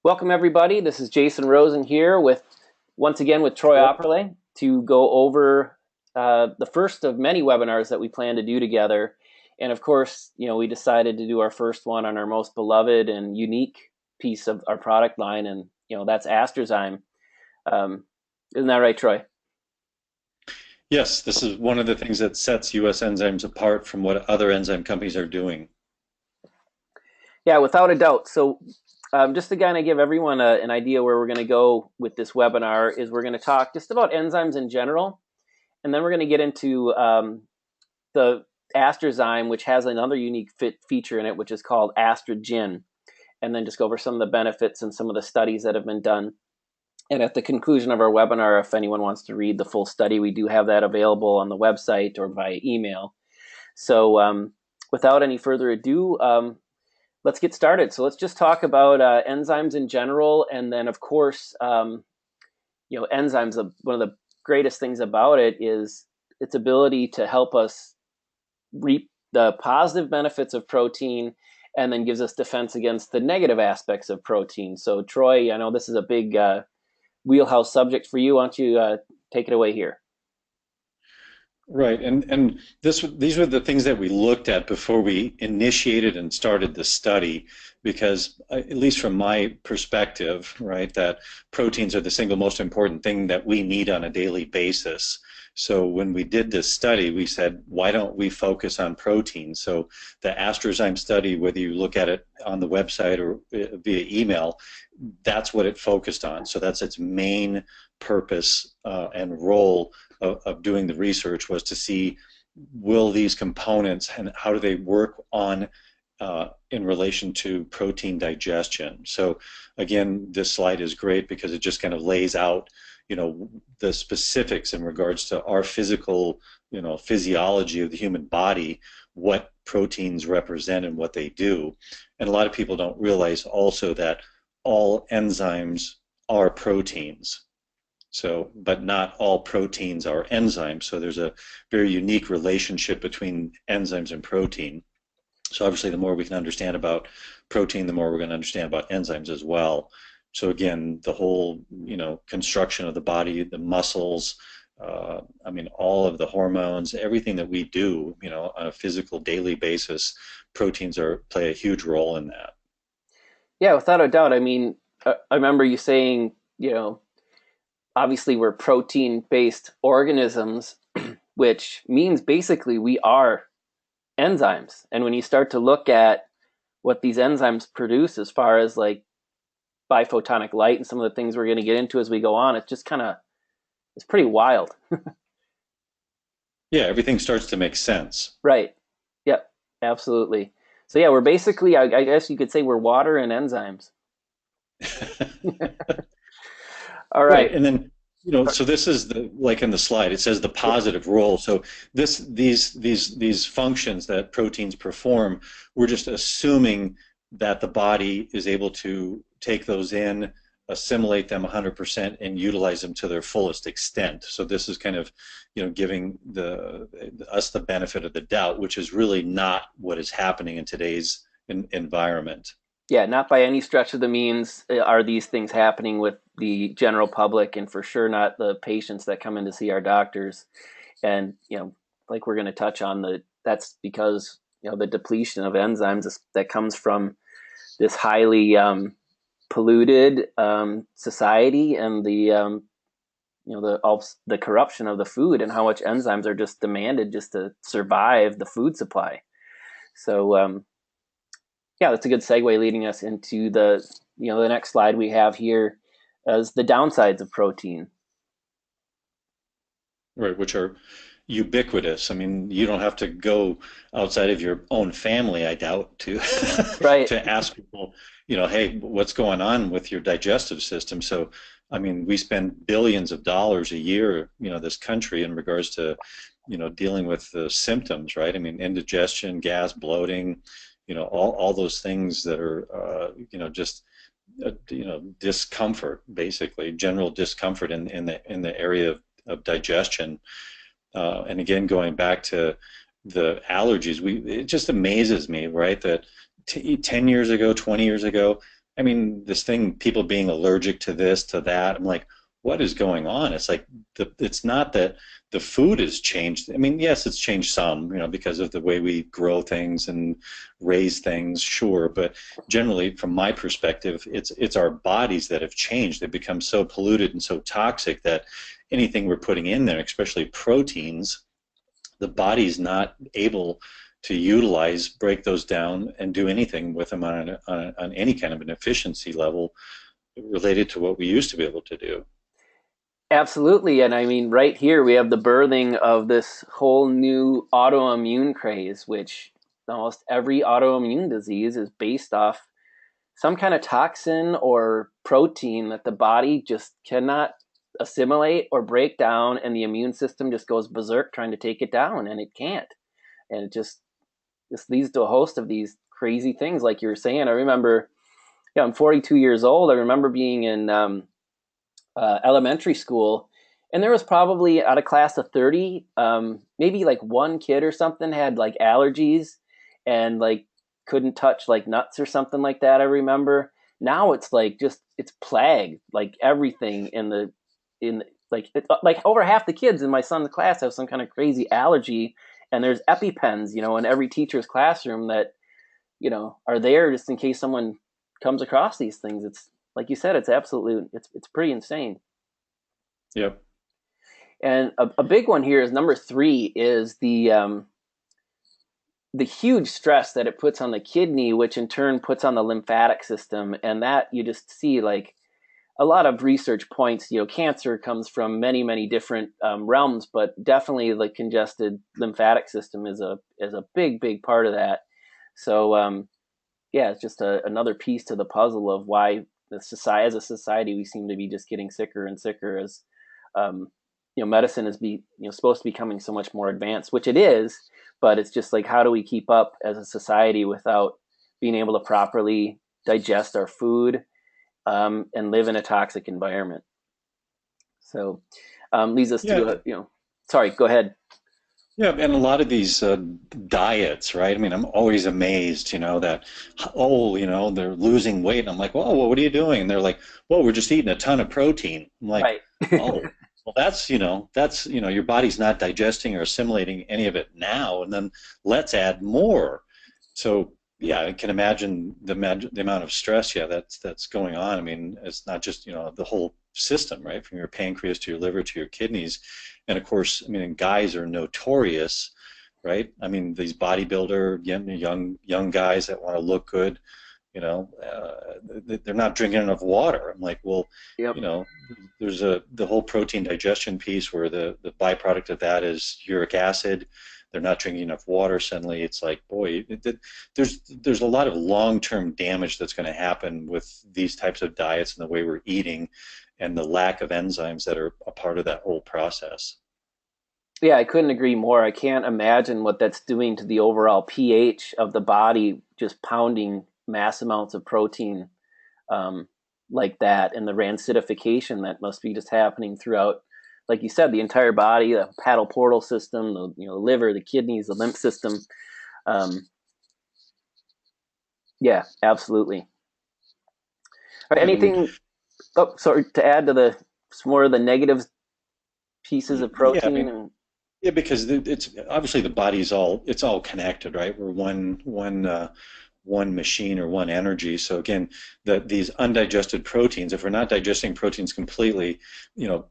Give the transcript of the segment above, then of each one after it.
Welcome everybody. This is Jason Rozin here once again with Troy Aupperle to go over the first of many webinars that we plan to do together. And of course, we decided to do our first one on our most beloved and unique piece of our product line, and that's AstraZyme. Isn't that right, Troy? Yes, this is one of the things that sets US enzymes apart from what other enzyme companies are doing. Yeah, without a doubt. So just to kind of give everyone an idea where we're going to go with this webinar is we're going to talk just about enzymes in general, and then we're going to get into the AstraZyme, which has another unique feature in it, which is called AstraGyn, and then just go over some of the benefits and some of the studies that have been done. And at the conclusion of our webinar, if anyone wants to read the full study, we do have that available on the website or via email. So without any further ado, let's get started. So let's just talk about enzymes in general, and then of course, enzymes. One of the greatest things about it is its ability to help us reap the positive benefits of protein, and then gives us defense against the negative aspects of protein. So Troy, I know this is a big wheelhouse subject for you. Why don't you take it away here? Right, and these were the things that we looked at before we initiated and started the study, because at least from my perspective, right, that proteins are the single most important thing that we need on a daily basis. So when we did this study, we said, why don't we focus on proteins? So the AstraZyme study, whether you look at it on the website or via email, that's what it focused on. So that's its main purpose and role of doing the research, was to see, will these components and how do they work on in relation to protein digestion. So again, this slide is great because it just kind of lays out the specifics in regards to our physical physiology of the human body, what proteins represent and what they do. And a lot of people don't realize also that all enzymes are proteins. So, but not all proteins are enzymes. So there's a very unique relationship between enzymes and protein. So obviously, the more we can understand about protein, the more we're going to understand about enzymes as well. So again, the whole construction of the body, the muscles, I mean, all of the hormones, everything that we do, on a physical daily basis, proteins play a huge role in that. Yeah, without a doubt. I mean, I remember you saying, obviously we're protein-based organisms, which means basically we are enzymes. And when you start to look at what these enzymes produce as far as like biphotonic light and some of the things we're going to get into as we go on, it's just it's pretty wild. Yeah, everything starts to make sense. Right. Yep, absolutely. So yeah, we're basically, I guess you could say we're water and enzymes. All Right, right. and then so this is like in the slide, it says the positive role. So these functions that proteins perform, we're just assuming that the body is able to take those in, assimilate them 100%, and utilize them to their fullest extent. So this is kind of giving us the benefit of the doubt, which is really not what is happening in today's environment. Yeah, not by any stretch of the means are these things happening with the general public, and for sure not the patients that come in to see our doctors. And like we're going to touch on, that's because the depletion of enzymes that comes from this highly polluted society, and the corruption of the food, and how much enzymes are just demanded just to survive the food supply. So yeah, that's a good segue leading us into the next slide we have here as the downsides of protein. Right, which are ubiquitous. I mean, you don't have to go outside of your own family, I doubt, to Right. to ask people, hey, what's going on with your digestive system? So, I mean, we spend billions of dollars a year, this country, in regards to, dealing with the symptoms, right? I mean, indigestion, gas, bloating, all those things that are, just discomfort, basically general discomfort in the area of digestion. And again, going back to the allergies, it just amazes me, right, that 10 years ago, 20 years ago, I mean, this thing, people being allergic to this, to that. I'm like, what is going on? It's like it's not that the food has changed. I mean, yes, it's changed some, because of the way we grow things and raise things, sure. But generally, from my perspective, it's our bodies that have changed. They've become so polluted and so toxic that anything we're putting in there, especially proteins, the body's not able to utilize, break those down, and do anything with them on any kind of an efficiency level related to what we used to be able to do. Absolutely. And I mean, right here we have the birthing of this whole new autoimmune craze, which almost every autoimmune disease is based off some kind of toxin or protein that the body just cannot assimilate or break down, and the immune system just goes berserk trying to take it down, and it can't. And it just leads to a host of these crazy things, like you were saying. I remember, I'm 42 years old. I remember being in elementary school, and there was probably out of class of 30, maybe like one kid or something had like allergies and like couldn't touch like nuts or something like that. I remember. Now it's like just it's plagued. Like everything in like like over half the kids in my son's class have some kind of crazy allergy, and there's EpiPens, in every teacher's classroom that are there just in case someone comes across these things. It's like you said, it's absolutely it's pretty insane. Yep. And a big one here is number three is the huge stress that it puts on the kidney, which in turn puts on the lymphatic system, and that you just see like a lot of research points. Cancer comes from many different realms, but definitely the congested lymphatic system is a big part of that. So yeah, it's just another piece to the puzzle of why as a society, we seem to be just getting sicker and sicker as um, medicine is supposed to be becoming so much more advanced, which it is, but it's just like, how do we keep up as a society without being able to properly digest our food and live in a toxic environment? So leads us Yeah. to sorry, go ahead. Yeah, and a lot of these diets, right? I mean, I'm always amazed, that, oh, they're losing weight. And I'm like, well, what are you doing? And they're like, well, we're just eating a ton of protein. I'm like, Right. oh, well, your body's not digesting or assimilating any of it now, and then let's add more. So, yeah, I can imagine the amount of stress, yeah, that's going on. I mean, it's not just, the whole system, right? From your pancreas to your liver to your kidneys. And of course, I mean, guys are notorious, right? I mean, these bodybuilder, young guys that want to look good, they're not drinking enough water. I'm like, well, Yep. you know, there's the whole protein digestion piece where the byproduct of that is uric acid. They're not drinking enough water. Suddenly, it's like, boy, there's a lot of long-term damage that's going to happen with these types of diets and the way we're eating, and the lack of enzymes that are a part of that whole process. Yeah, I couldn't agree more. I can't imagine what that's doing to the overall pH of the body, just pounding mass amounts of protein um, like that, and the rancidification that must be just happening throughout, like you said, the entire body, the paddle portal system, the liver, the kidneys, the lymph system. Um, yeah, absolutely. All right, Yeah, I mean, anything? Oh, sorry, to add to the some more of the negative pieces of yeah, I protein mean, and yeah, because it's obviously the body's all connected, right? We're one machine or one energy. So again, these undigested proteins, if we're not digesting proteins completely,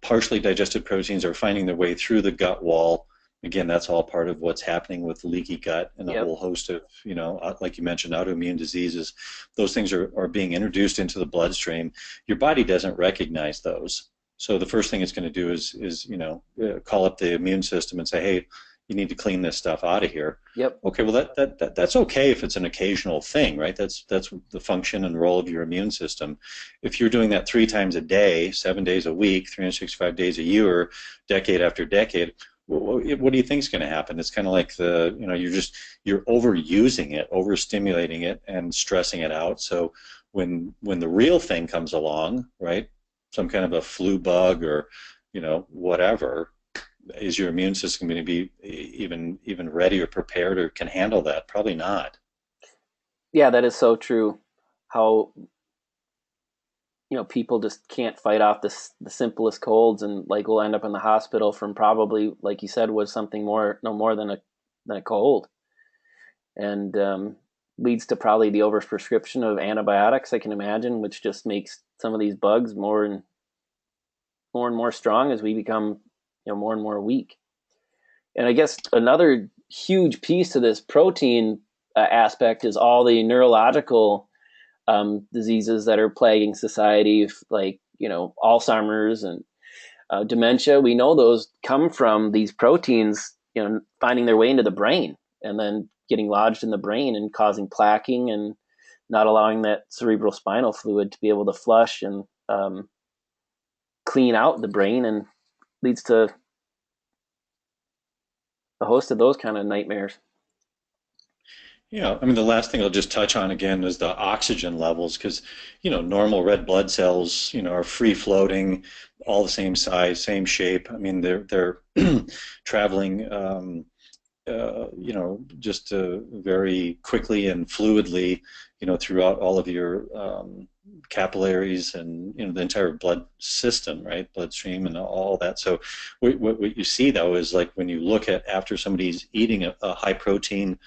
partially digested proteins are finding their way through the gut wall. Again, that's all part of what's happening with leaky gut and a yep, whole host of, like you mentioned, autoimmune diseases. Those things are being introduced into the bloodstream. Your body doesn't recognize those. So the first thing it's going to do is call up the immune system and say, hey, you need to clean this stuff out of here. yep, Okay, well that's okay if it's an occasional thing, right? That's the function and role of your immune system. If you're doing that 3 times a day, 7 days a week, 365 days a year, decade after decade, what do you think is going to happen? It's kind of like you're overusing it, overstimulating it, and stressing it out. So when the real thing comes along, right, some kind of a flu bug or whatever, is your immune system going to be even ready or prepared or can handle that? Probably not. yeah, that is so true. How people just can't fight off the simplest colds, and like will end up in the hospital from probably, like you said, was something more no more than a cold, and leads to probably the overprescription of antibiotics, I can imagine, which just makes some of these bugs more and more strong as we become more and more weak. And I guess another huge piece to this protein aspect is all the neurological diseases that are plaguing society, like Alzheimer's and dementia. We know those come from these proteins, finding their way into the brain and then getting lodged in the brain and causing plaquing and not allowing that cerebral spinal fluid to be able to flush and clean out the brain, and leads to a host of those kind of nightmares. Yeah, I mean, the last thing I'll just touch on again is the oxygen levels, because, normal red blood cells, are free floating, all the same size, same shape. I mean, they're traveling, just very quickly and fluidly, throughout all of your capillaries and the entire blood system, right, bloodstream and all that. So what you see though is, like, when you look at after somebody's eating a high protein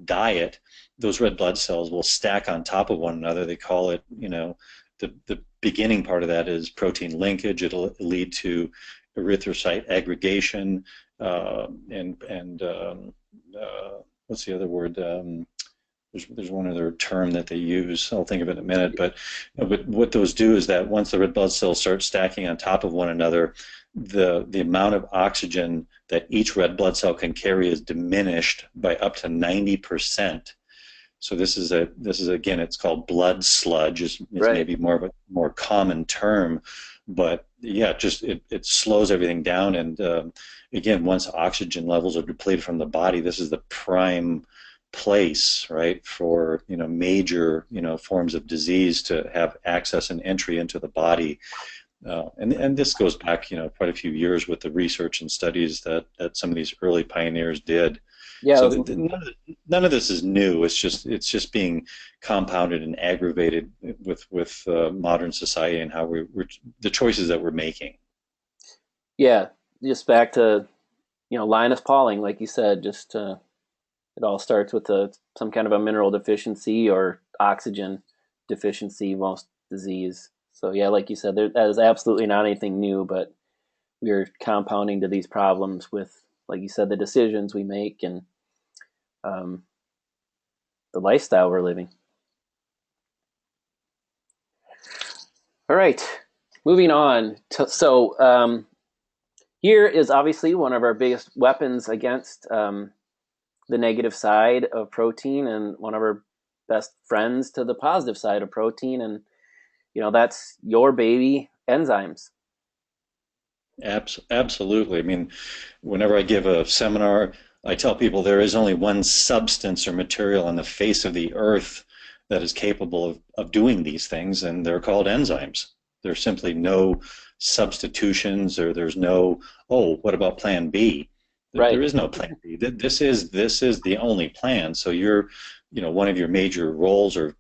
diet, those red blood cells will stack on top of one another. They call it, the beginning part of that is protein linkage. It'll lead to erythrocyte aggregation, and what's the other word? There's one other term that they use. I'll think of it in a minute. But what those do is that once the red blood cells start stacking on top of one another, the amount of oxygen that each red blood cell can carry is diminished by up to 90%. So this is again, it's called blood sludge. Is Right. maybe more of a more common term, but yeah, just it slows everything down. And again, once oxygen levels are depleted from the body, this is the prime place, right, for major forms of disease to have access and entry into the body. And this goes back quite a few years with the research and studies that some of these early pioneers did. Yeah. So none of this is new. It's just being compounded and aggravated with modern society and how we're the choices that we're making. Yeah. Just back to Linus Pauling, like you said, just it all starts with some kind of a mineral deficiency or oxygen deficiency, most disease. So yeah, like you said, that is absolutely not anything new, but we're compounding to these problems with, like you said, the decisions we make and um, the lifestyle we're living. All right, moving on. Here is obviously one of our biggest weapons against the negative side of protein, and one of our best friends to the positive side of protein, and that's your baby, enzymes. Absolutely. I mean, whenever I give a seminar, I tell people there is only one substance or material on the face of the earth that is capable of doing these things, and they're called enzymes. There's simply no substitutions, or there's no, oh, what about plan B? Right. There is no plan B. This is the only plan. So one of your major roles or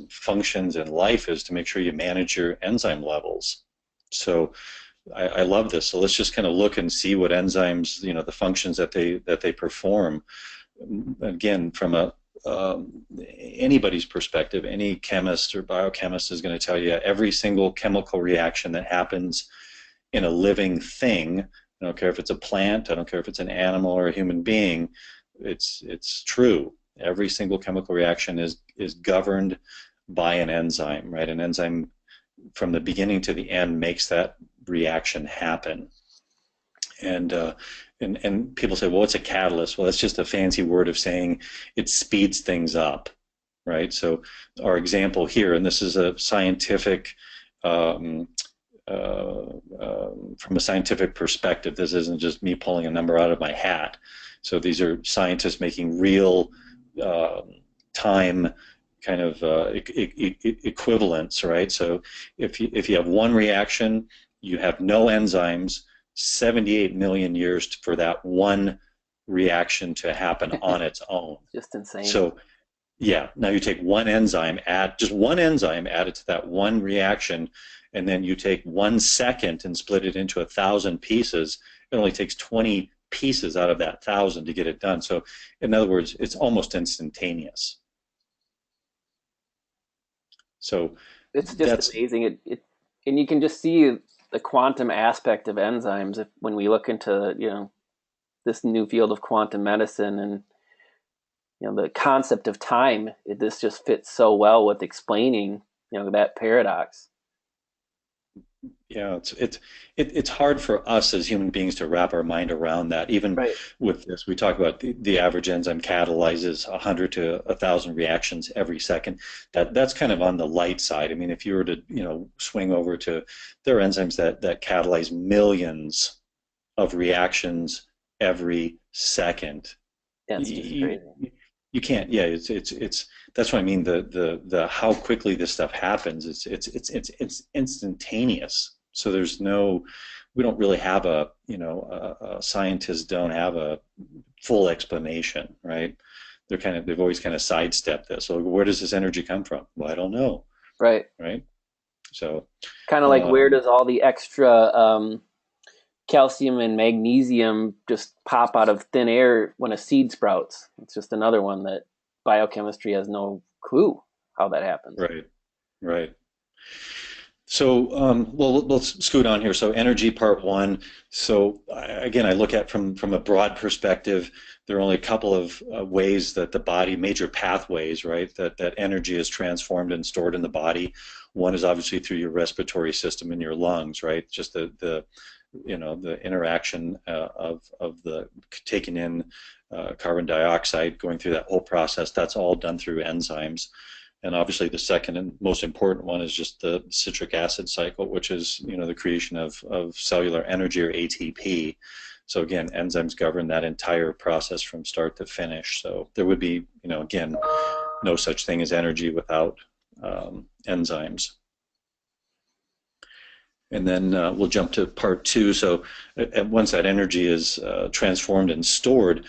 functions in life is to make sure you manage your enzyme levels. So I love this. So let's just kind of look and see what enzymes, the functions that they perform. Again, from anybody's perspective, any chemist or biochemist is going to tell you every single chemical reaction that happens in a living thing. I don't care if it's a plant, I don't care if it's an animal or a human being, it's true. Every single chemical reaction is governed by an enzyme, right? An enzyme from the beginning to the end makes that reaction happen. And people say, well, what's a catalyst? Well, that's just a fancy word of saying it speeds things up, right? So our example here, and this is a scientific, from a scientific perspective, this isn't just me pulling a number out of my hat. So these are scientists making real time kind of equivalents, right? So if you have one reaction, you have no enzymes, 78 million years for that one reaction to happen on its own. Just insane. So Yeah. Now you take one enzyme, add just one enzyme, add it to that one reaction, and then you take 1 second and split it into 1,000 pieces. It only takes 20 pieces out of that 1,000 to get it done. So, in other words, it's almost instantaneous. So It's just that's amazing. And you can just see the quantum aspect of enzymes when we look into this new field of quantum medicine, and the concept of time. This just fits so well with explaining that paradox. Yeah, it's hard for us as human beings to wrap our mind around that. Even Right. with this, we talk about the average enzyme catalyzes 100 to 1,000 reactions every second. That's kind of on the light side. I mean, if you were to swing over to, there are enzymes that catalyze millions of reactions every second. That's just You, crazy. you can't. Yeah, it's that's what I mean. The how quickly this stuff happens. It's instantaneous. So there's no, we don't really have scientists don't have a full explanation, right? They've always kind of sidestepped this. So where does this energy come from? Well, I don't know, Right. right? So Kind of like, where um, does all the extra calcium and magnesium just pop out of thin air when a seed sprouts? It's just another one that biochemistry has no clue how that happens. right, right. So, well, let's scoot on here. So, energy part one. So, again, I look at from a broad perspective. There are only a couple of ways that the body, major pathways, right, that energy is transformed and stored in the body. One is obviously through your respiratory system in your lungs, right? Just the interaction of the taking in carbon dioxide, going through that whole process. That's all done through enzymes. And obviously the second and most important one is just the citric acid cycle, which is, the creation of cellular energy, or ATP. So again, enzymes govern that entire process from start to finish. So there would be, again, no such thing as energy without enzymes. And then we'll jump to part two. So once that energy is transformed and stored,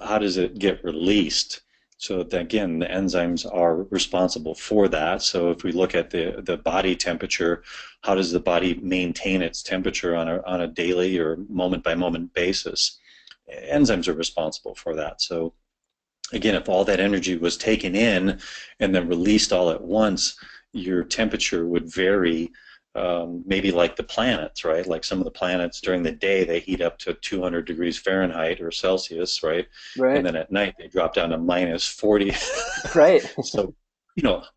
how does it get released? So again, the enzymes are responsible for that. So if we look at the body temperature, how does the body maintain its temperature on a daily or moment by moment basis? Enzymes are responsible for that. So again, if all that energy was taken in and then released all at once, your temperature would vary, maybe like the planets, right? Like some of the planets during the day, they heat up to 200 degrees Fahrenheit or Celsius, right? And Right. then at night, they drop down to minus 40. Right. So,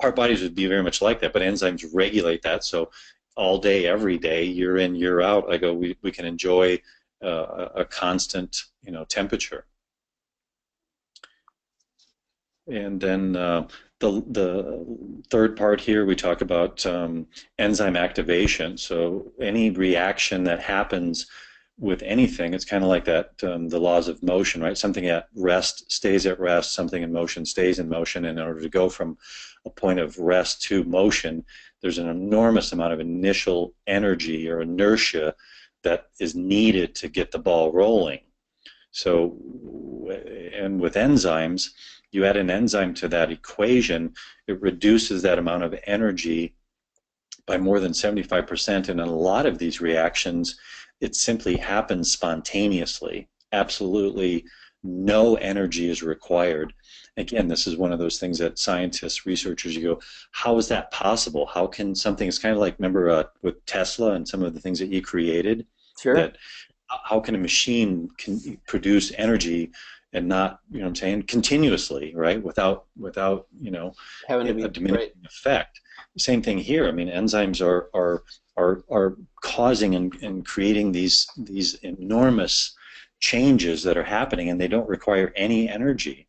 our bodies would be very much like that, but enzymes regulate that. So all day, every day, year in, year out, we can enjoy a constant, temperature. And then the third part here, we talk about enzyme activation. So any reaction that happens with anything, it's kind of like that, the laws of motion, right? Something at rest stays at rest, something in motion stays in motion. And in order to go from a point of rest to motion, there's an enormous amount of initial energy or inertia that is needed to get the ball rolling. So, and with enzymes, you add an enzyme to that equation, it reduces that amount of energy by more than 75%. And in a lot of these reactions, it simply happens spontaneously. Absolutely no energy is required. Again, this is one of those things that scientists, researchers, you go, how is that possible? How can something, it's kind of like, remember with Tesla and some of the things that he created, Sure. that how can a machine produce energy and not, what I'm saying, continuously, right? Without Having to a be right. diminishing effect. Same thing here. I mean, enzymes are causing and creating these enormous changes that are happening, and they don't require any energy.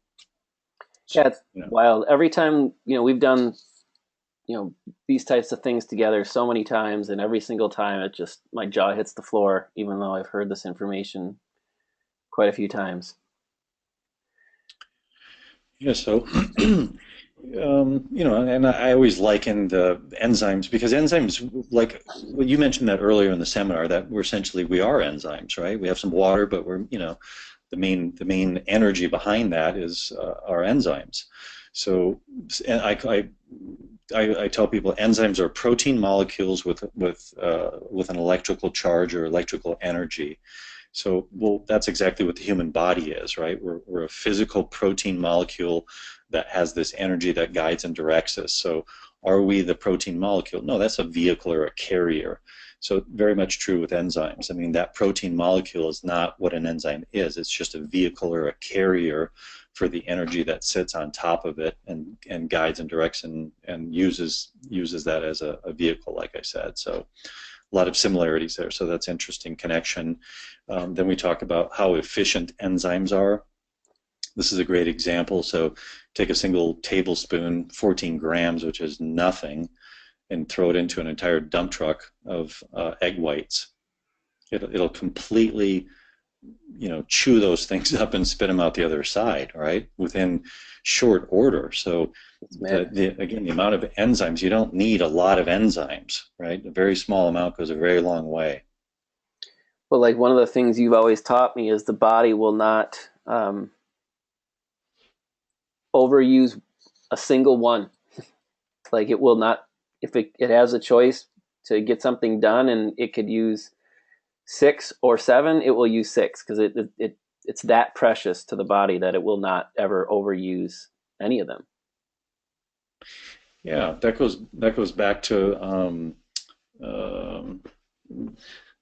So, Yeah, it's wild. Every time, we've done, you know, these types of things together so many times, and every single time it just, my jaw hits the floor, even though I've heard this information quite a few times. yeah. So and I always liken the enzymes, because enzymes, like well, you mentioned that earlier in the seminar, that we are enzymes, right? We have some water, but we're, the main energy behind that is our enzymes. So, and I tell people enzymes are protein molecules with an electrical charge or electrical energy. So, well, that's exactly what the human body is, right? We're a physical protein molecule that has this energy that guides and directs us. So, are we the protein molecule? No, that's a vehicle or a carrier. So, very much true with enzymes. I mean, that protein molecule is not what an enzyme is. It's just a vehicle or a carrier for the energy that sits on top of it and guides and directs and uses that as a vehicle, like I said. So a lot of similarities there. So that's interesting connection. Then we talk about how efficient enzymes are. This is a great example. So take a single tablespoon, 14 grams, which is nothing, and throw it into an entire dump truck of egg whites. It'll completely, chew those things up and spit them out the other side, right? Within short order. So again, the amount of enzymes, you don't need a lot of enzymes, right? A very small amount goes a very long way. Well, like one of the things you've always taught me is the body will not overuse a single one. Like it will not, if it has a choice to get something done and it could use 6 or 7, it will use 6 because it's that precious to the body that it will not ever overuse any of them. Yeah, that goes back to um, I'm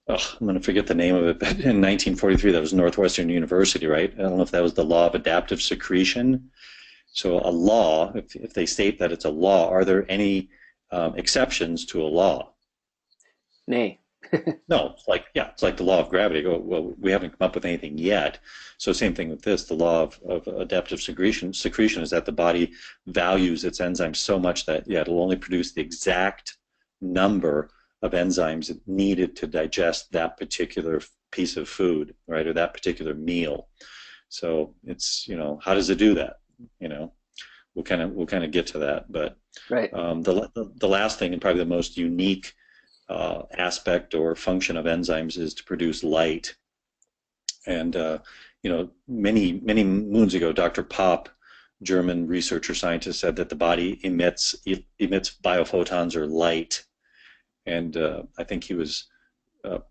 going to forget the name of it, but in 1943, that was Northwestern University, right? I don't know if that was the law of adaptive secretion. So a law, if they state that it's a law, are there any exceptions to a law? Nay. No, it's like the law of gravity. Oh, well, we haven't come up with anything yet. So same thing with this. The law of adaptive secretion is that the body values its enzymes so much that it'll only produce the exact number of enzymes needed to digest that particular piece of food, right, or that particular meal. So it's, how does it do that? You know, we'll kind of get to that, but Right. the last thing and probably the most unique aspect or function of enzymes is to produce light. And many moons ago, Dr. Popp, German researcher scientist, said that the body emits biophotons or light. And I think he was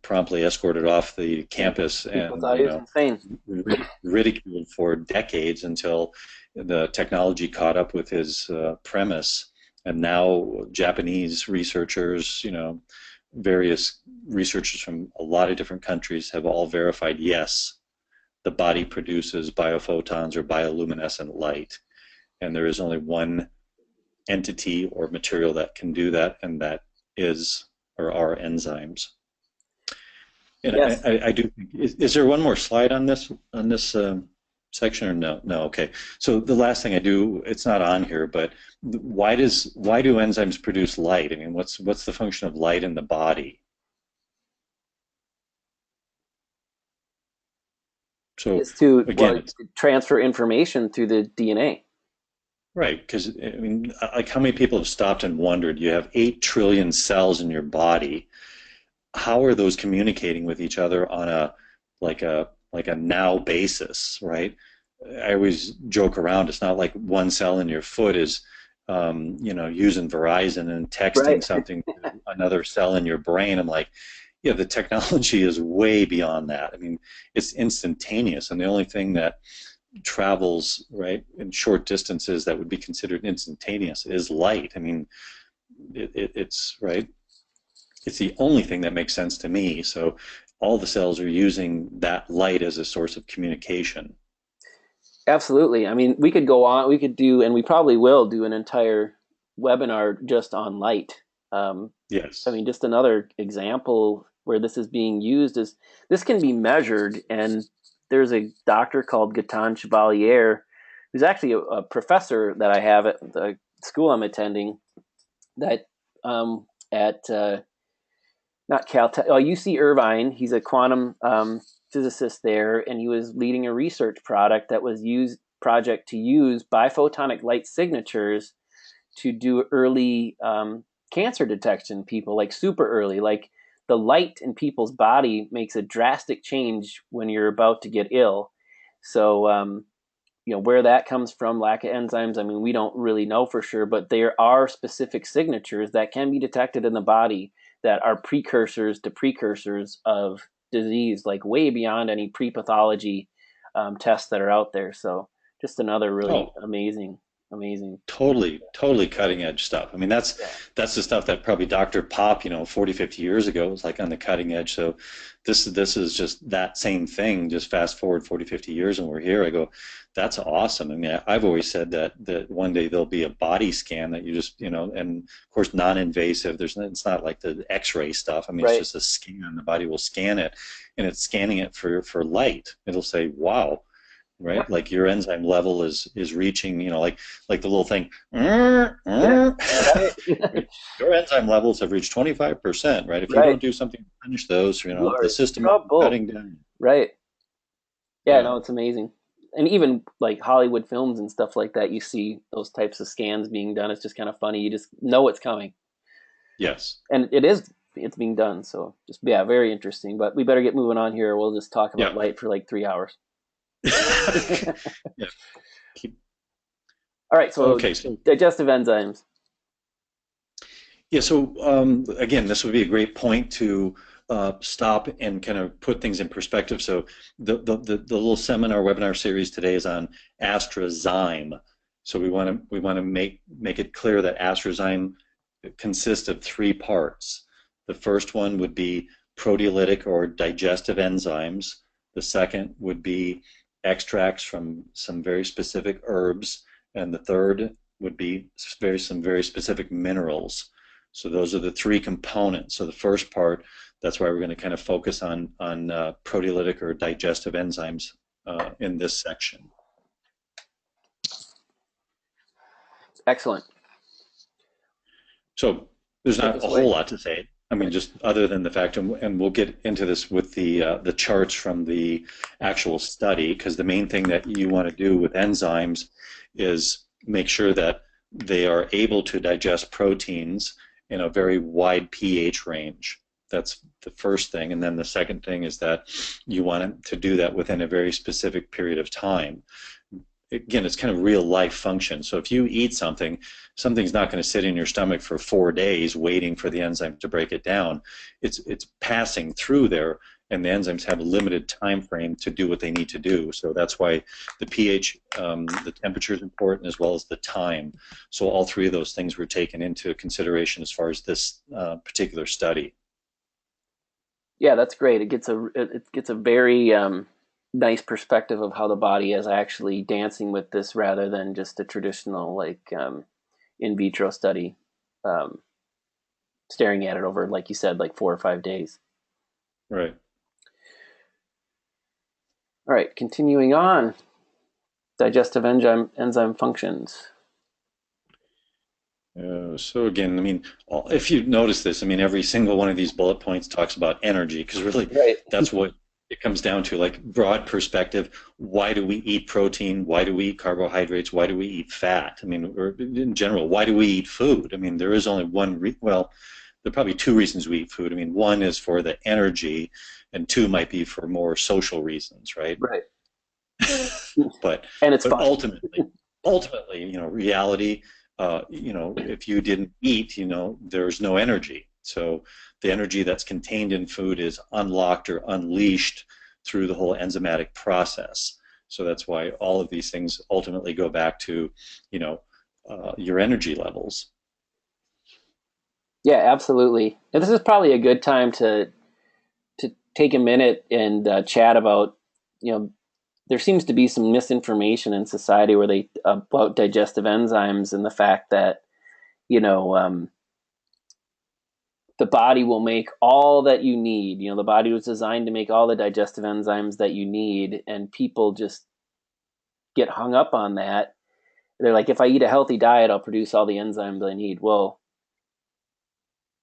promptly escorted off the campus People and thought he was insane. ridiculed for decades until the technology caught up with his premise. And now Japanese researchers, various researchers from a lot of different countries have all verified, yes, the body produces biophotons or bioluminescent light. And there is only one entity or material that can do that, and that is or are enzymes. And Yes. I do think, is there one more slide on this section or no? No, okay. So the last thing I do, it's not on here, but why do enzymes produce light? I mean, what's the function of light in the body? So Is to, again, well, it's transfer information through the DNA. right, because I mean, like how many people have stopped and wondered, you have 8 trillion cells in your body. How are those communicating with each other on a now basis, right? I always joke around. It's not like one cell in your foot is, using Verizon and texting Right. something to another cell in your brain. I'm like, yeah, the technology is way beyond that. I mean, it's instantaneous, and the only thing that travels right in short distances that would be considered instantaneous is light. I mean, it's right. It's the only thing that makes sense to me. So all the cells are using that light as a source of communication. Absolutely. I mean, we could go on, we could do, and we probably will do an entire webinar just on light. I Yes. mean, just another example where this is being used is this can be measured, and there's a doctor called Gaetan Chevalier, who's actually a professor that I have at the school I'm attending, that at not Caltech, UC Irvine. He's a quantum physicist there, and he was leading a research project to use biphotonic light signatures to do early cancer detection in people, like super early. Like the light in people's body makes a drastic change when you're about to get ill. So where that comes from, lack of enzymes. I mean, we don't really know for sure, but there are specific signatures that can be detected in the body that are precursors to precursors of disease, like way beyond any pre-pathology tests that are out there. So just another really Oh, amazing. totally cutting edge stuff. I mean, Yeah. that's the stuff that probably Dr. Pop, 40, 50 years ago was like on the cutting edge. So this is just that same thing, just fast forward 40, 50 years and we're here. I go, that's awesome. I mean, I've always said that one day there'll be a body scan that you just, and of course non-invasive. It's not like the X-ray stuff. I mean, it's Right. just a scan. The body will scan it and it's scanning it for light. It'll say, wow, right? Like your enzyme level is reaching, like the little thing, Yeah. Right. your enzyme levels have reached 25%, right? If you Right. don't do something to punish those, You are the in system will be trouble. cutting down. Right. Yeah, Yeah. no, it's amazing. And even like Hollywood films and stuff like that, you see those types of scans being done. It's just kind of funny. You just know it's coming. Yes. And it's being done. So just, yeah, very interesting. But we better get moving on here. We'll just talk about Yeah. light for like 3 hours. Yeah. Keep, All right. So okay. So digestive enzymes. yeah. So again, this would be a great point to stop and kind of put things in perspective. So the little seminar webinar series today is on AstraZyme. So we want to make it clear that AstraZyme consists of three parts. The first one would be proteolytic or digestive enzymes. The second would be extracts from some very specific herbs, and the third would be some very specific minerals. So those are the three components. So the first part, that's why we're going to kind of focus on proteolytic or digestive enzymes in this section. Excellent. So there's Take not us a whole away. lot to say. I mean, Right. just other than the fact, and we'll get into this with the charts from the actual study, because the main thing that you want to do with enzymes is make sure that they are able to digest proteins in a very wide pH range. That's the first thing, and then the second thing is that you want it to do that within a very specific period of time. Again, it's kind of real life function. So if you eat something, something's not going to sit in your stomach for 4 days waiting for the enzyme to break it down. It's passing through there, and the enzymes have a limited time frame to do what they need to do. So that's why the pH, the temperature is important, as well as the time. So all three of those things were taken into consideration as far as this particular study. Yeah, that's great. It gets a very nice perspective of how the body is actually dancing with this rather than just a traditional like in vitro study, um, staring at it over, like you said, like 4 or 5 days. Right. All right, continuing on, digestive enzyme functions. So again, I mean, if you notice this, I mean, every single one of these bullet points talks about energy, because really Right. that's what it comes down to, like broad perspective. Why do we eat protein? Why do we eat carbohydrates? Why do we eat fat? I mean, or in general, why do we eat food? I mean, there is only well, there are probably two reasons we eat food. I mean, one is for the energy, and two might be for more social reasons, right? Right. But And it's but fun. ultimately, reality, if you didn't eat, there's no energy. So the energy that's contained in food is unlocked or unleashed through the whole enzymatic process. So that's why all of these things ultimately go back to, your energy levels. Yeah, absolutely. And this is probably a good time to take a minute and chat about, you know, there seems to be some misinformation in society where they about digestive enzymes and the fact that you know the body will make all that you need. The body was designed to make all the digestive enzymes that you need, and people just get hung up on that. They're like, if I eat a healthy diet, I'll produce all the enzymes I need. Well,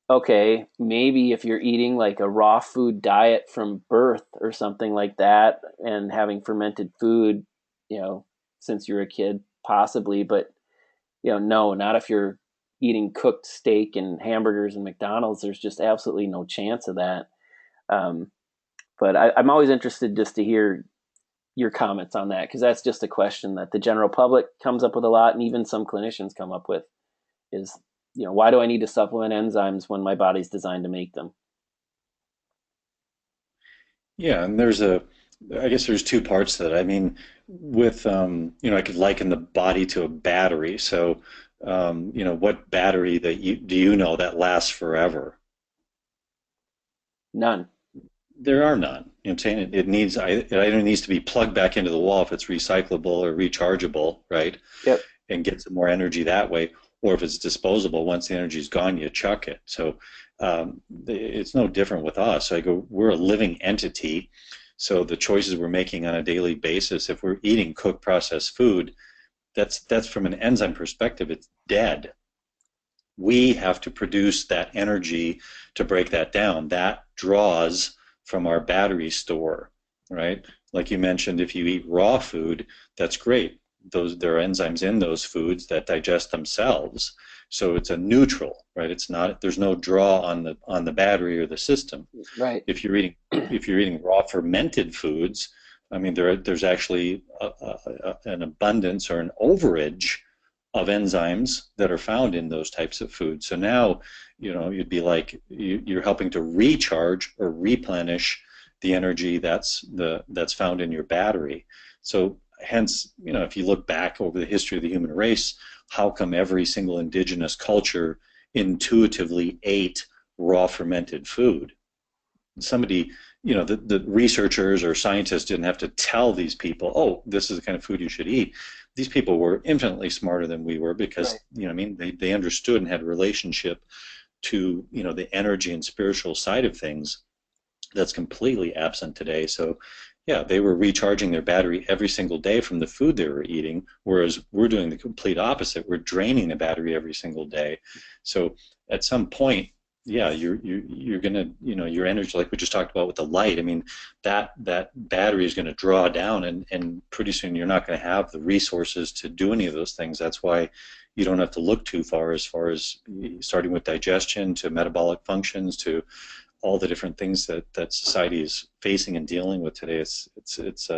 okay, maybe if you're eating like a raw food diet from birth or something like that and having fermented food, you know, since you're a kid, possibly, but no, not if you're eating cooked steak and hamburgers and McDonald's. There's just absolutely no chance of that. Um, but I'm always interested just to hear your comments on that, because that's just a question that the general public comes up with a lot, and even some clinicians come up with, is, why do I need to supplement enzymes when my body's designed to make them? Yeah, and I guess there's two parts to that. I mean, with, I could liken the body to a battery. So, what battery do you know that lasts forever? None. There are none. You know what I'm saying? It either needs to be plugged back into the wall if it's recyclable or rechargeable, right? Yep. And get some more energy that way, or if it's disposable, once the energy's gone, you chuck it. So it's no different with us. We're a living entity, so the choices we're making on a daily basis, if we're eating cooked processed food, that's from an enzyme perspective, it's dead. We have to produce that energy to break that down. That draws from our battery store, right? Like you mentioned, if you eat raw food, that's great. There are enzymes in those foods that digest themselves, so it's a neutral, right? It's not, there's no draw on the battery or the system. Right. If you're eating raw fermented foods, I mean, there's actually an abundance or an overage of enzymes that are found in those types of foods. So now, you'd be like, you're helping to recharge or replenish the energy that's found in your battery. So hence, if you look back over the history of the human race, how come every single indigenous culture intuitively ate raw fermented food? Somebody, the researchers or scientists didn't have to tell these people, oh, this is the kind of food you should eat. These people were infinitely smarter than we were, because, right, they understood and had a relationship to, the energy and spiritual side of things that's completely absent today. So yeah, they were recharging their battery every single day from the food they were eating, whereas we're doing the complete opposite. We're draining the battery every single day. So at some point, yeah, you're gonna, your energy, like we just talked about with the light, I mean, that battery is gonna draw down, and pretty soon you're not gonna have the resources to do any of those things. That's why you don't have to look too far as starting with digestion to metabolic functions to all the different things that society is facing and dealing with today. It's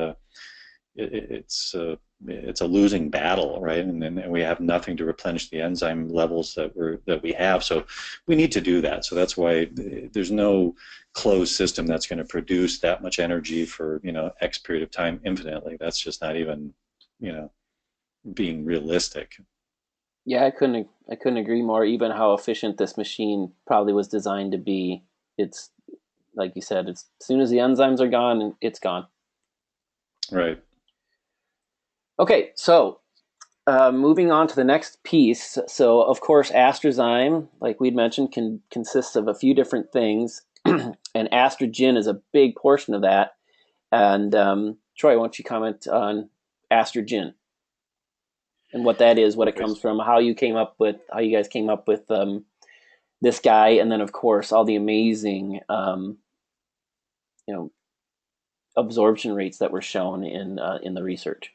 a losing battle, right? And we have nothing to replenish the enzyme levels that we have. So we need to do that. So that's why there's no closed system that's going to produce that much energy for X period of time infinitely. That's just not even being realistic. Yeah, I couldn't agree more. Even how efficient this machine probably was designed to be, it's like you said, it's as soon as the enzymes are gone, it's gone. Right. Okay, so moving on to the next piece. So of course, AstraZyme, like we'd mentioned, consists of a few different things, and AstraGin is a big portion of that. And Troy, why don't you comment on AstraGin and what that is, what it comes from, how you guys came up with this guy, and then of course all the amazing absorption rates that were shown in the research.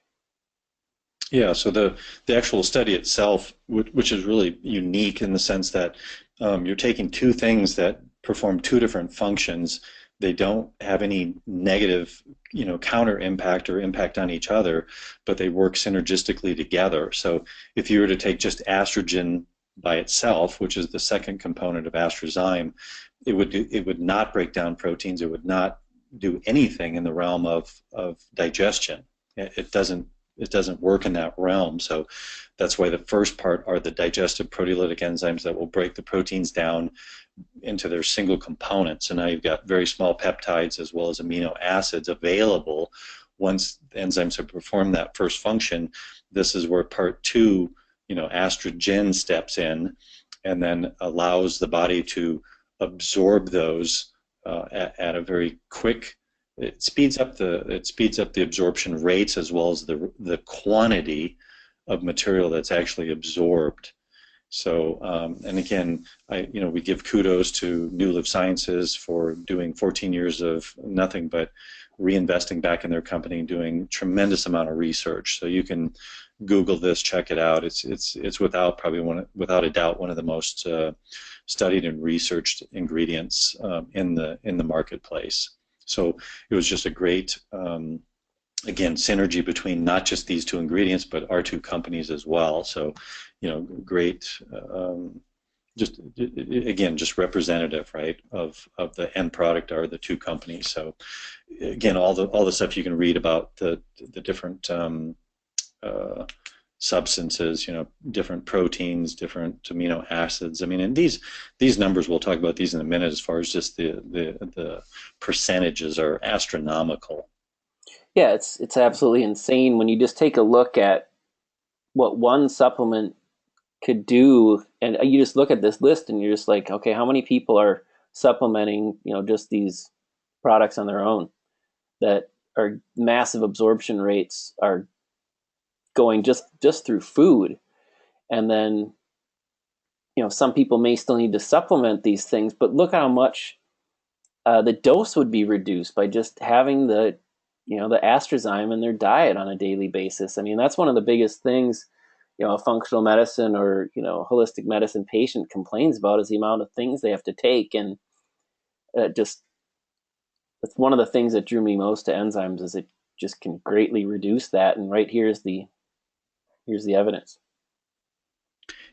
Yeah, so the actual study itself, which is really unique in the sense that you're taking two things that perform two different functions. They don't have any negative, counter impact or impact on each other, but they work synergistically together. So if you were to take just estrogen by itself, which is the second component of AstraZyme, it would not break down proteins. It would not do anything in the realm of digestion. It doesn't work in that realm. So that's why the first part are the digestive proteolytic enzymes that will break the proteins down into their single components. So now you've got very small peptides as well as amino acids available. Once the enzymes have performed that first function, this is where part two, estrogen steps in and then allows the body to absorb those at a very quick. It speeds up the absorption rates as well as the quantity of material that's actually absorbed. So, and again, we give kudos to NuLiv Sciences for doing 14 years of nothing but reinvesting back in their company, doing tremendous amount of research. So you can Google this, check it out. It's without a doubt one of the most studied and researched ingredients in the marketplace. So it was just a great again, synergy between not just these two ingredients, but our two companies as well. So, great. Just again, just representative, right, of the end product are the two companies. So, again, all the stuff you can read about the different uh, substances, different proteins, different amino acids. I mean, and these numbers, we'll talk about these in a minute, as far as just the percentages are astronomical. Yeah, it's absolutely insane when you just take a look at what one supplement could do, and you just look at this list and you're just like, okay, how many people are supplementing, just these products on their own that are massive absorption rates are going just through food, and then some people may still need to supplement these things, but look how much the dose would be reduced by just having the AstraZyme in their diet on a daily basis. I mean, that's one of the biggest things a functional medicine or holistic medicine patient complains about is the amount of things they have to take, and just that's one of the things that drew me most to enzymes is it just can greatly reduce that. And right here's the evidence.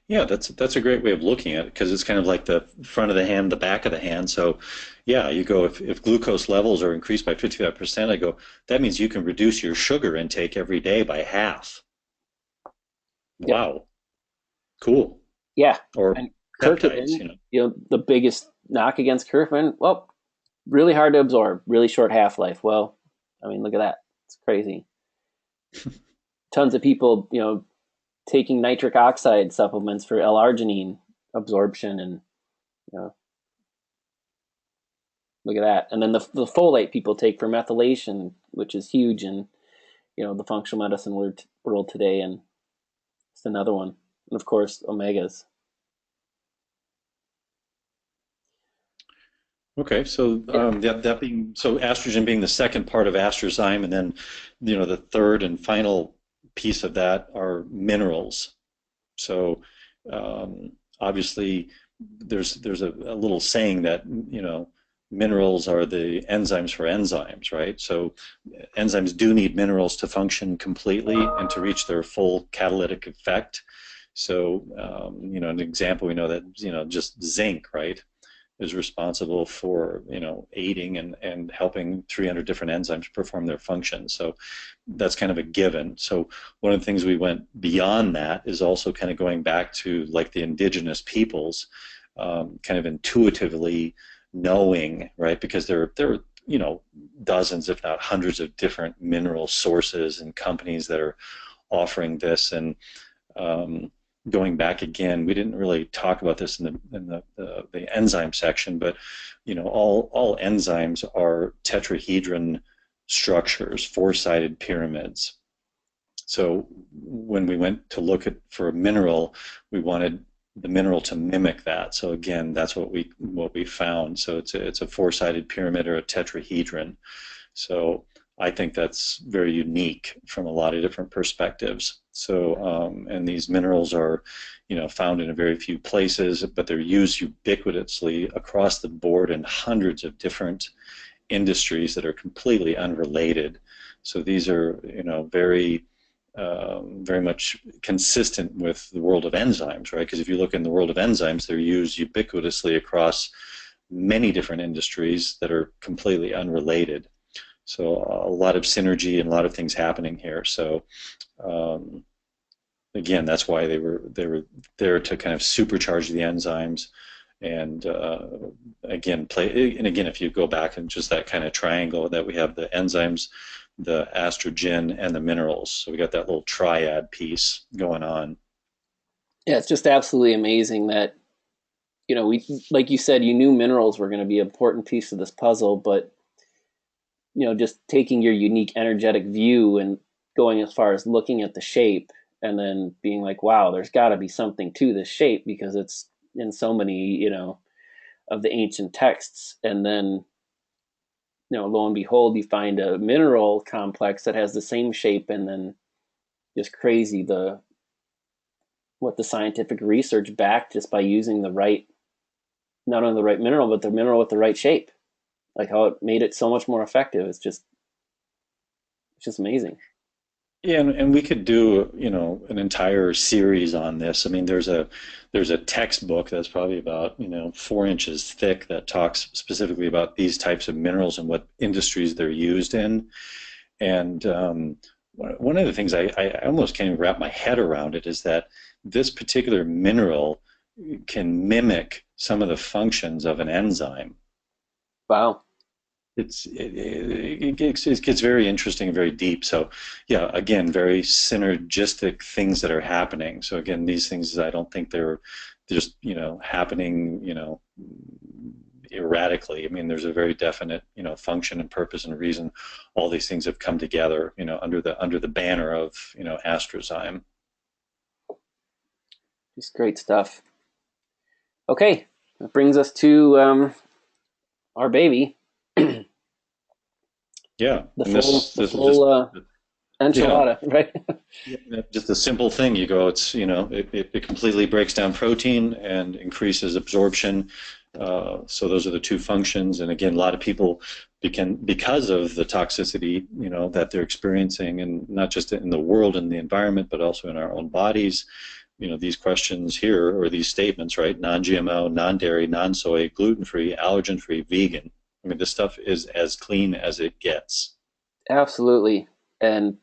Yeah, that's a great way of looking at it, because it's kind of like the front of the hand, the back of the hand. So, yeah, you go, if glucose levels are increased by 55%, I go, that means you can reduce your sugar intake every day by half. Yep. Wow, cool. Yeah. Or And peptides, curcumin, the biggest knock against curcumin, well, really hard to absorb, really short half life. Well, I mean, look at that. It's crazy. Tons of people, taking nitric oxide supplements for L-arginine absorption, and you know, look at that. And then the folate people take for methylation, which is huge in the functional medicine world today, and it's another one. And of course, omegas. Okay, so Yeah. that being, so estrogen being the second part of AstraZyme, and then the third and final piece of that are minerals. So obviously, there's a little saying that minerals are the enzymes for enzymes, right? So enzymes do need minerals to function completely and to reach their full catalytic effect. So an example, we know that just zinc, right, is responsible for aiding and helping 300 different enzymes perform their function. So that's kind of a given. So one of the things we went beyond that is also kind of going back to like the indigenous peoples, kind of intuitively knowing, right? Because there are dozens, if not hundreds, of different mineral sources and companies that are offering this. And um, going back again, we didn't really talk about this in the enzyme section, but all enzymes are tetrahedron structures, four-sided pyramids. So when we went to look at for a mineral, we wanted the mineral to mimic that. So again, that's what we found. So it's a four-sided pyramid or a tetrahedron. So I think that's very unique from a lot of different perspectives. So, and these minerals are, found in a very few places, but they're used ubiquitously across the board in hundreds of different industries that are completely unrelated. So these are, very much consistent with the world of enzymes, right? Because if you look in the world of enzymes, they're used ubiquitously across many different industries that are completely unrelated. So a lot of synergy and a lot of things happening here. So um, again, that's why they were there to kind of supercharge the enzymes, and again play. And again, if you go back and just that kind of triangle that we have the enzymes, the estrogen, and the minerals. So we got that little triad piece going on. Yeah, it's just absolutely amazing that we, like you said, you knew minerals were going to be an important piece of this puzzle, but just taking your unique energetic view and going as far as looking at the shape and then being like, wow, there's got to be something to this shape because it's in so many, of the ancient texts. And then, lo and behold, you find a mineral complex that has the same shape, and then just crazy what the scientific research backed just by using the right, not only the right mineral, but the mineral with the right shape, like how it made it so much more effective. It's which is amazing. Yeah, and we could do, an entire series on this. I mean, there's a textbook that's probably about, 4 inches thick that talks specifically about these types of minerals and what industries they're used in. And one of the things I almost can't even wrap my head around it is that this particular mineral can mimic some of the functions of an enzyme. Wow. It gets very interesting and very deep. So, yeah, again, very synergistic things that are happening. So again, these things I don't think they're just happening erratically. I mean, there's a very definite function and purpose and reason all these things have come together under the banner of AstraZyme. Just great stuff. Okay, that brings us to our baby. Yeah, The and full, this the this is just full yeah. enchilada, right? Just a simple thing. You go, it completely breaks down protein and increases absorption. So those are the two functions. And again, a lot of people because of the toxicity, that they're experiencing, and not just in the world and the environment, but also in our own bodies. These questions here, or these statements, right? Non-GMO, non-dairy, non-soy, gluten-free, allergen-free, vegan. I mean, this stuff is as clean as it gets. Absolutely. And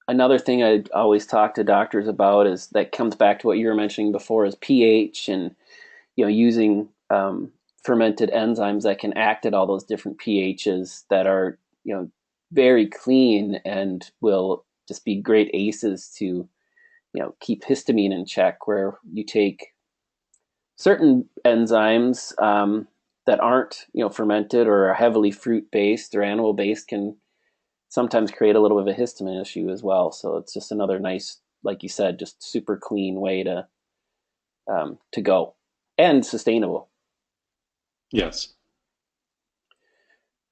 another thing I always talk to doctors about is that comes back to what you were mentioning before is pH and using fermented enzymes that can act at all those different pHs that are very clean and will just be great aces to keep histamine in check. Where you take certain enzymes that aren't fermented or are heavily fruit based or animal based can sometimes create a little bit of a histamine issue as well. So it's just another nice, like you said, just super clean way to go and sustainable. Yes.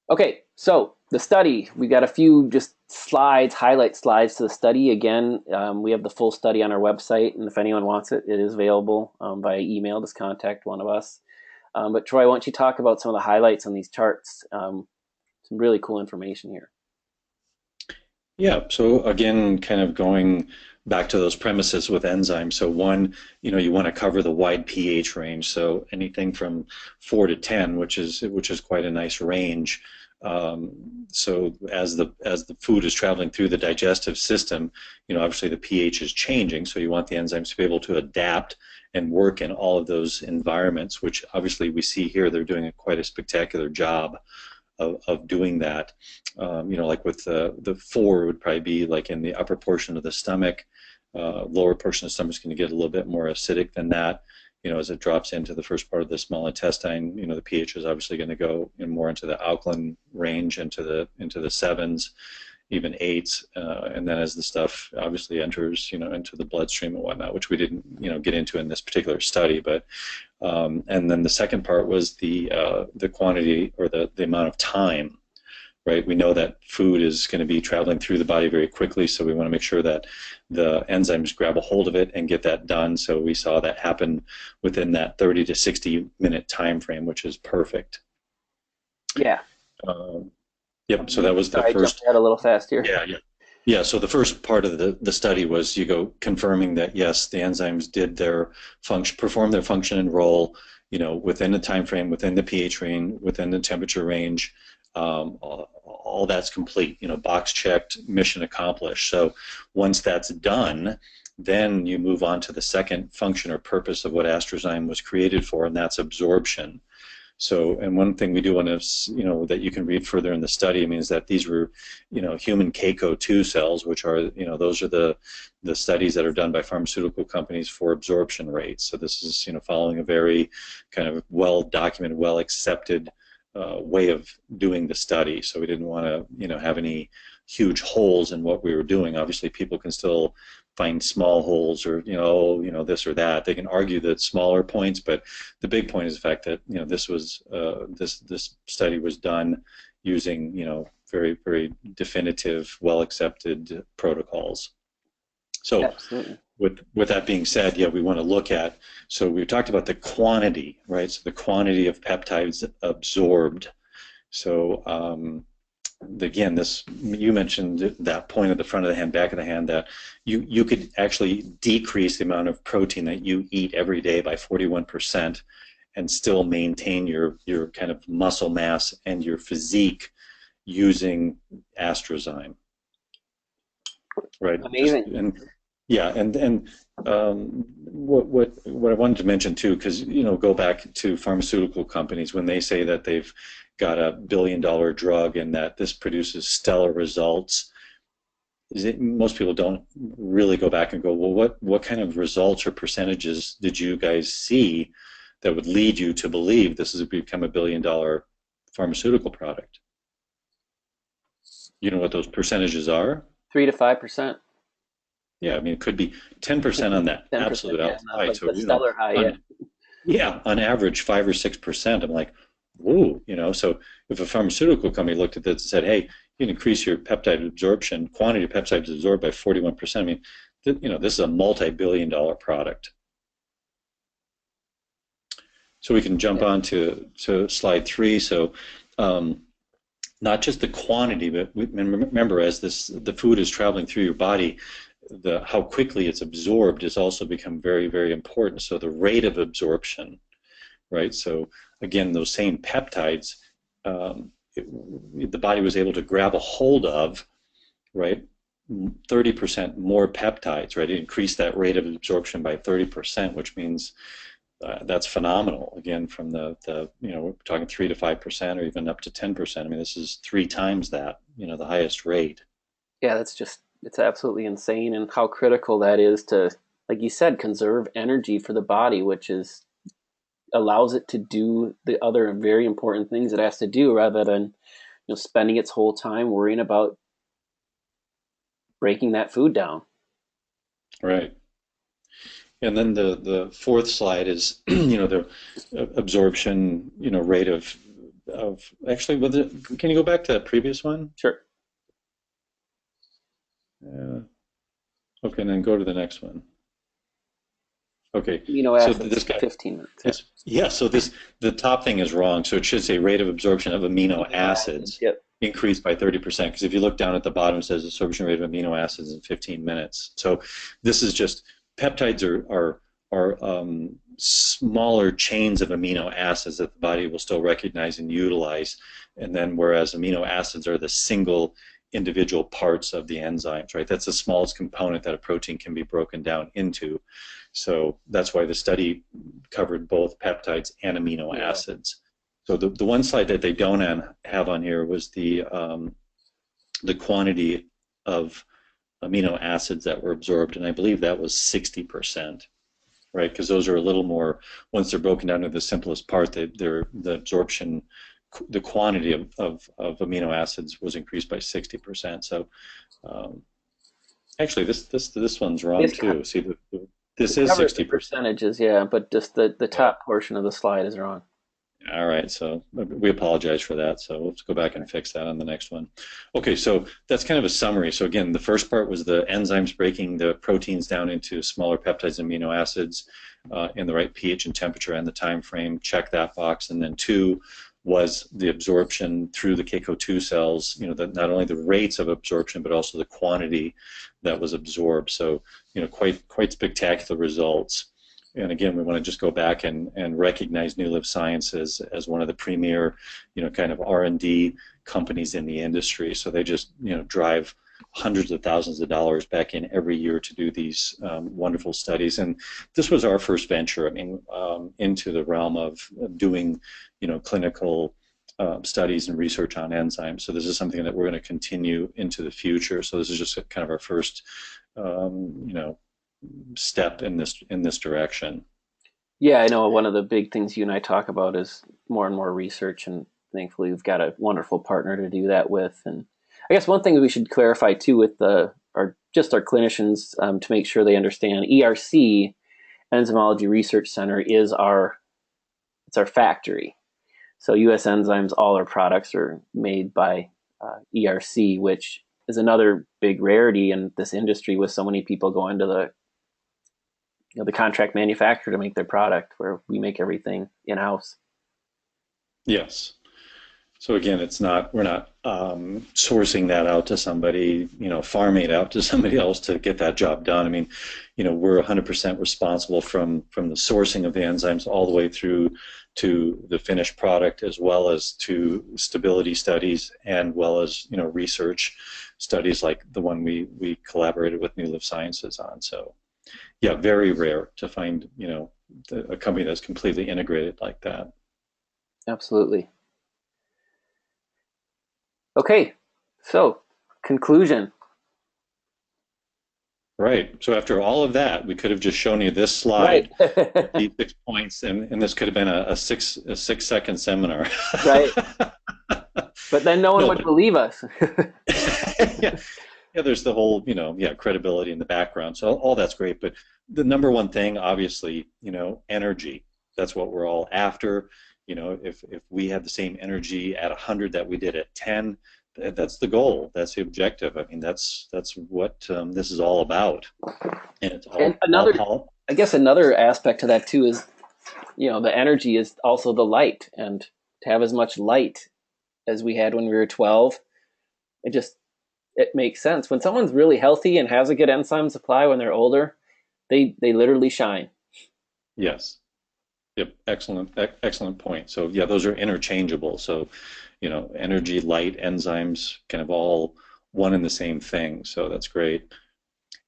Okay, so the study, we got a few just slides, highlight slides to the study. Again, we have the full study on our website, and if anyone wants it, it is available via email. Just contact one of us. But Troy, why don't you talk about some of the highlights on these charts? Some really cool information here. Yeah, so again, kind of going back to those premises with enzymes. So one, you want to cover the wide pH range. So anything from 4 to 10, which is quite a nice range. So as the food is traveling through the digestive system, obviously the pH is changing. So you want the enzymes to be able to adapt and work in all of those environments, which obviously we see here they're doing quite a spectacular job of doing that. Like with the 4 would probably be like in the upper portion of the stomach. Lower portion of the stomach is going to get a little bit more acidic than that. As it drops into the first part of the small intestine, the pH is obviously going to go more into the alkaline range, into the 7s, even 8s, and then as the stuff obviously enters, into the bloodstream and whatnot, which we didn't, get into in this particular study, but and then the second part was the quantity or the amount of time, right? We know that food is going to be traveling through the body very quickly, so we want to make sure that the enzymes grab a hold of it and get that done. So we saw that happen within that 30 to 60 minute time frame, which is perfect. Yeah. Yep. So that was the Sorry, I first. jumped ahead a little fast here. Yeah. So the first part of the study was confirming that yes, the enzymes did their function, perform their function and role, within the time frame, within the pH range, within the temperature range. All that's complete. Box checked, mission accomplished. So once that's done, then you move on to the second function or purpose of what AstraZyme was created for, and that's absorption. So, and one thing we do want to, that you can read further in the study, is that these were, human CACO2 cells, which are, those are the studies that are done by pharmaceutical companies for absorption rates. So this is, following a very kind of well-documented, well-accepted way of doing the study. So we didn't want to, have any huge holes in what we were doing. Obviously, people can still find small holes or this or that. They can argue that smaller points, but the big point is the fact that this was this study was done using very, very definitive, well accepted protocols. So Absolutely. with that being said, yeah, we want to look at, so we talked about the quantity, right? So the quantity of peptides absorbed. So again, this you mentioned that point at the front of the hand, back of the hand, that you could actually decrease the amount of protein that you eat every day by 41% and still maintain your kind of muscle mass and your physique using AstraZyme, right? Just Amazing. and yeah, and what I wanted to mention too, because go back to pharmaceutical companies when they say that they've got a $1 billion drug and that this produces stellar results. Most people don't really go back and go, well, what kind of results or percentages did you guys see that would lead you to believe this has become a $1 billion pharmaceutical product? You know what those percentages are? 3 to 5%. Yeah, I mean, it could be 10% on that 10%, absolute yeah, not outside. like So, the stellar high, yeah. on average, 5 or 6%. I'm like, whoa, So if a pharmaceutical company looked at this and said, hey, you can increase your peptide absorption, quantity of peptides absorbed by 41%. I mean, this is a multi-billion-dollar product. So we can jump Yeah. on to slide 3. So not just the quantity, but remember, as the food is traveling through your body, how quickly it's absorbed has also become very, very important. So the rate of absorption, right? So again, those same peptides, the body was able to grab a hold of, right? 30% more peptides, right? It increased that rate of absorption by 30%, which means that's phenomenal. Again, from the we're talking 3 to 5% or even up to 10%. I mean, this is 3 times that, the highest rate. Yeah, it's absolutely insane, and how critical that is to, like you said, conserve energy for the body, which is allows it to do the other very important things it has to do, rather than spending its whole time worrying about breaking that food down. Right. And then the fourth slide is, the absorption, rate of actually, can you go back to that previous one? Sure. Okay, and then go to the next one. Okay, Amino so acids, this guy, 15 minutes. Yeah. so the top thing is wrong. So it should say rate of absorption of amino Amino acids. acids Yep. increased by 30%. Because if you look down at the bottom, it says absorption rate of amino acids in 15 minutes. So this is just peptides are smaller chains of amino acids that the body will still recognize and utilize. And then whereas amino acids are the single individual parts of the enzymes, right? That's the smallest component that a protein can be broken down into. So that's why the study covered both peptides and amino acids. So the one slide that they don't have on here was the quantity of amino acids that were absorbed, and I believe that was 60%, right? Because those are a little more, once they're broken down to the simplest part, the absorption, the quantity of amino acids was increased by 60%. So actually, this one's wrong too. See, this is Covers the 60%. percentages, yeah, but just the top portion of the slide is wrong. All right, so we apologize for that. So let's go back and fix that on the next one. Okay, so that's kind of a summary. So again, the first part was the enzymes breaking the proteins down into smaller peptides and amino acids in the right pH and temperature and the time frame. Check that box. And then 2 was the absorption through the KCO2 cells. Not only the rates of absorption, but also the quantity that was absorbed. So quite spectacular results. And again, we want to just go back and recognize NuLiv Science as one of the premier, kind of R&D companies in the industry. So they just, drive hundreds of thousands of dollars back in every year to do these wonderful studies. And this was our first venture, into the realm of doing, clinical studies and research on enzymes. So this is something that we're going to continue into the future. So this is just kind of our first, step in this direction. Yeah, I know one of the big things you and I talk about is more and more research, and thankfully we've got a wonderful partner to do that with. And I guess one thing that we should clarify too with our clinicians, to make sure they understand, ERC, Enzymology Research Center, it's our factory. So US Enzymes, all our products are made by ERC, which is another big rarity in this industry, with so many people going to the contract manufacturer to make their product, where we make everything in-house. Yes. So again, we're not sourcing that out to somebody, farming it out to somebody else to get that job done. I mean, we're 100% responsible from the sourcing of the enzymes all the way through to the finished product, as well as to stability studies, and well as, research studies like the one we collaborated with NuLiv Sciences on. So yeah, very rare to find, a company that's completely integrated like that. Absolutely. Okay, so conclusion. Right. So after all of that, we could have just shown you this Right. slide, these 6 points, and this could have been a 6 second seminar. Right. But then no one No, would but believe us. yeah, yeah, there's the whole, credibility in the background. So all that's great. But the number one thing, obviously, energy. That's what we're all after. If we had the same energy at 100 that we did at 10, that's the goal. That's the objective. I mean, that's what this is all about. And it's And I guess another aspect to that too is, the energy is also the light, and to have as much light as we had when we were 12, it makes sense. When someone's really healthy and has a good enzyme supply when they're older, they literally shine. Yes. Yep. Excellent point. So yeah, those are interchangeable. So, energy, light, enzymes, kind of all one and the same thing. So that's great.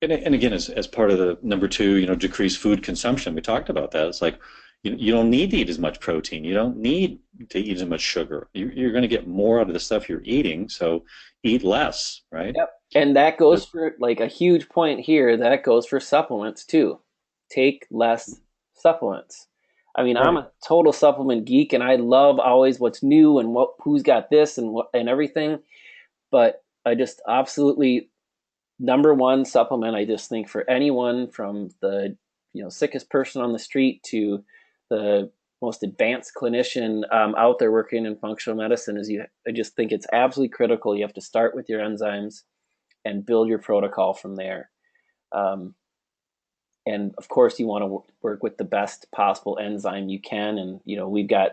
And again, as part of the number two, decrease food consumption. We talked about that. It's like you don't need to eat as much protein. You don't need to eat as much sugar. You're going to get more out of the stuff you're eating. So eat less, right? Yep. And that goes for like a huge point here. That goes for supplements too. Take less supplements. I mean, I'm Right. a total supplement geek, and I love always what's new and who's got this and everything. But I just absolutely, number one supplement, I just think for anyone from the sickest person on the street to the most advanced clinician out there working in functional medicine, I just think it's absolutely critical. You have to start with your enzymes and build your protocol from there. Um, and of course, you want to work with the best possible enzyme you can. And we've got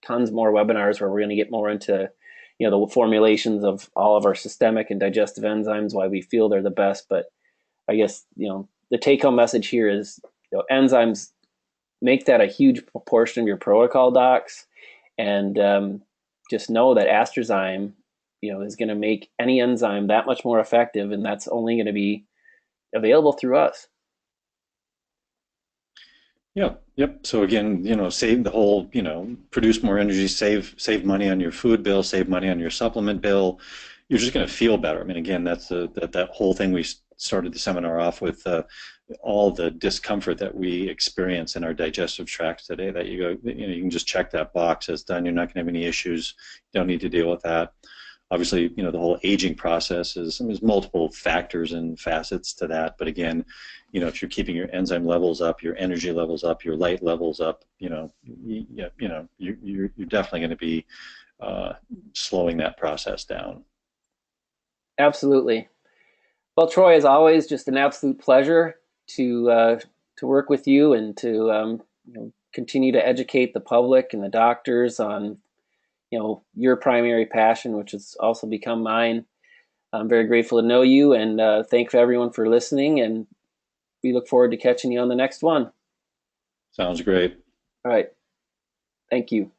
tons more webinars where we're going to get more into the formulations of all of our systemic and digestive enzymes, why we feel they're the best. But I guess the take-home message here is enzymes, make that a huge portion of your protocol docs, and just know that AstraZyme is going to make any enzyme that much more effective, and that's only going to be available through us. Yeah, yep. So again, save the whole, produce more energy, save money on your food bill, save money on your supplement bill. You're just going to feel better. I mean, again, that's that whole thing we started the seminar off with, all the discomfort that we experience in our digestive tracts today. That you go, you can just check that box as done. You're not going to have any issues. You don't need to deal with that. Obviously, the whole aging process there's multiple factors and facets to that. But again, if you're keeping your enzyme levels up, your energy levels up, your light levels up, you're definitely going to be slowing that process down. Absolutely. Well, Troy, as always, just an absolute pleasure to work with you and to continue to educate the public and the doctors on your primary passion, which has also become mine. I'm very grateful to know you, and thanks everyone for listening. And we look forward to catching you on the next one. Sounds great. All right. Thank you.